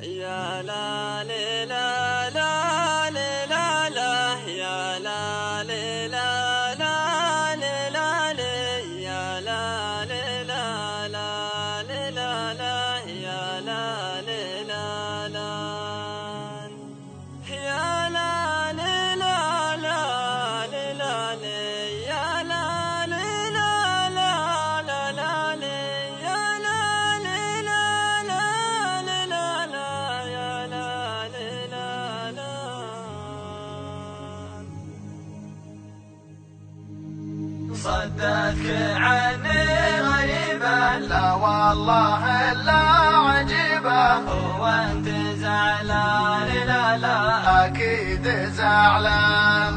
يا لا لا لا لا لا لا يا لا لا لا لا لا يا لا لا لا لا لا يا لا لا لا يا لا لا لا لا يا لا لا لا لا يا لا صدتك عني غريبة، لا والله إلا عجيبة، هو أنت زعلان؟ لا لا أكيد زعلان.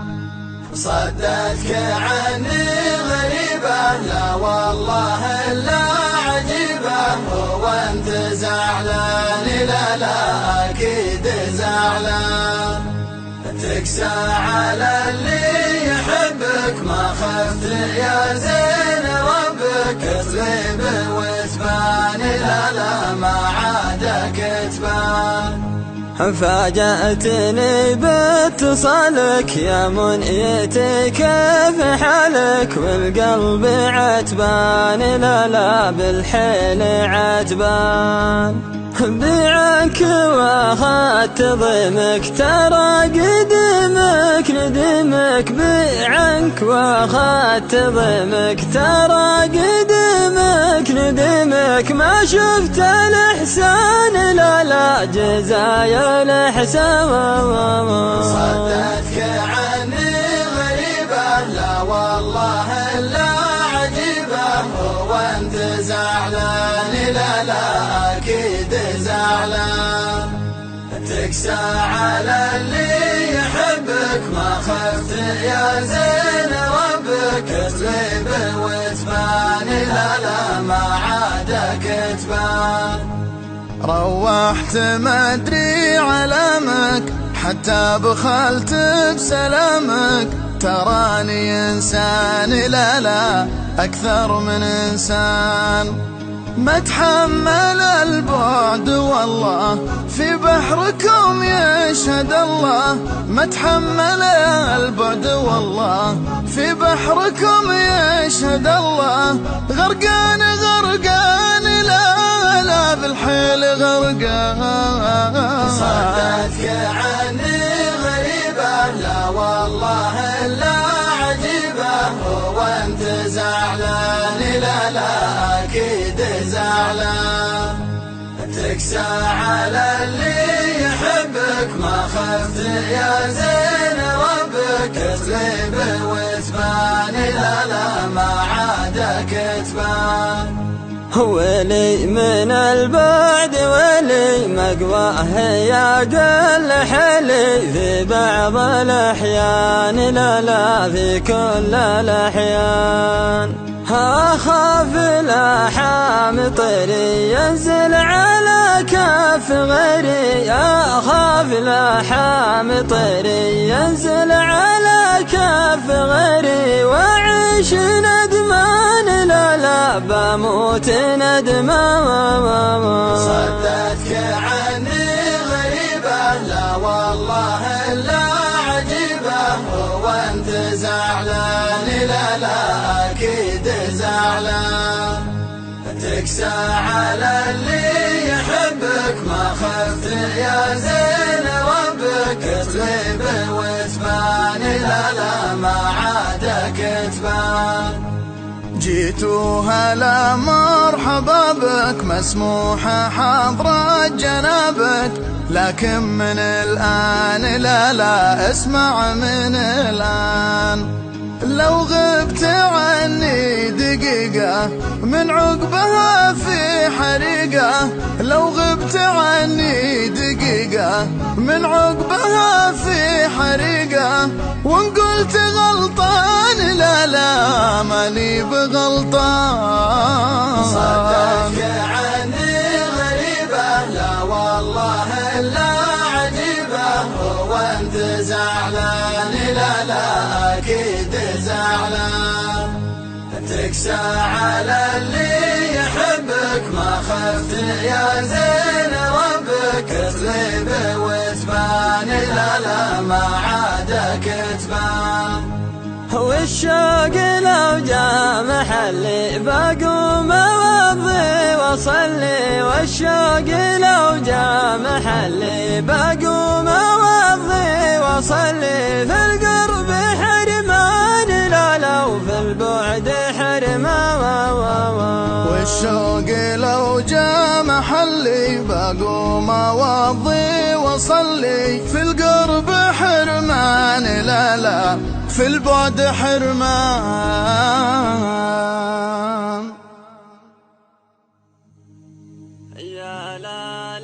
صدتك عني غريبة، لا والله إلا عجيبة، هو أنت زعلان؟ لا لا أكيد زعلان. تكسى على اللي يحبك، ما خفت يا زين ربك تغيب وتبان؟ لا لا ما عادك تبان. فاجأتني باتصالك يا منيتي كيف حالك، والقلب عتبان؟ لا لا بالحيل عتبان. بيعك واخدت ضيمك، ترى قدمك ندمك. بيعك واخدت ضيمك، ترى قدمك ندمك. ما شفت الإحسان؟ لا لا جزايا الإحسان. صدتك عني غريبة، لا والله إلا عجيبة، هو أنت زعلان؟ لا لا أكيد زعلان. تكسى على اللي يحبك، ما خفت يا زين ربك تغيب وتبان؟ لا لا ما عادك تبان. روحت ما ادري علامك، حتى بخلت بسلامك. تراني إنسان؟ لا لا أكثر من إنسان. ما تحمل البعد والله في بحركم يشهد الله. ما تحمل البعد والله في بحركم يشهد الله. غرقان غرقان لا لا بالحيل غرقان. صدتك عني غريبة، لا والله إلا عجيبة، هو أنت زعلان؟ لا لا أكيد زعلان. تكسى على اللي يحبك، ما خفت يا زين ربك تغيب وتبان؟ لا لا ما عادك تبان. ولي من البعد ولي مقواه يا قل حلي، في بعض الأحيان لا لا في كل الأحيان. أخاف لاحام طيري ينزل على كف غيري، أخاف لاحام طيري ينزل على كف غيري. وعيش ندمان؟ لا لا بموت ندمان. صدتك عني غريبة، لا والله إلا عجيبة، هو أنت زعلان؟ لا لا أكيد زعلان. تكسى على اللي يحبك، ما خفت يا زين ربك تغيب وتبان؟ لا لا ما عادك تبان. جيتوا هلا مرحبا بك، مسموحة حضرة جنابك، لكن من الآن لا لا اسمع من الآن. لو غبت عني دقيقة من عقبها في حريقة، لو غبت عني دقيقة من عقبها في حريقة. وإن قلت غلطان؟ لا لا ماني بغلطان. صدتك عني غريبة، لا والله إلا عجيبة، هو أنت زعلان؟ لا لا أكيد زعلان. تكسى على اللي يحبك، ما خفت يا زين ربك لا لا ما عاد كتبان. والشوق لو جاء محلي بقوم أوضي وأصلي، والشوق لو جاء محلي بقوم أوضي وأصلي، في القرب حرمان لا لا وفي البعد حرمان. والشوق لو جاء محلي بقوم أوضي وأصلي، في القرب حرمان لا لا في البعد حرمان. يا لا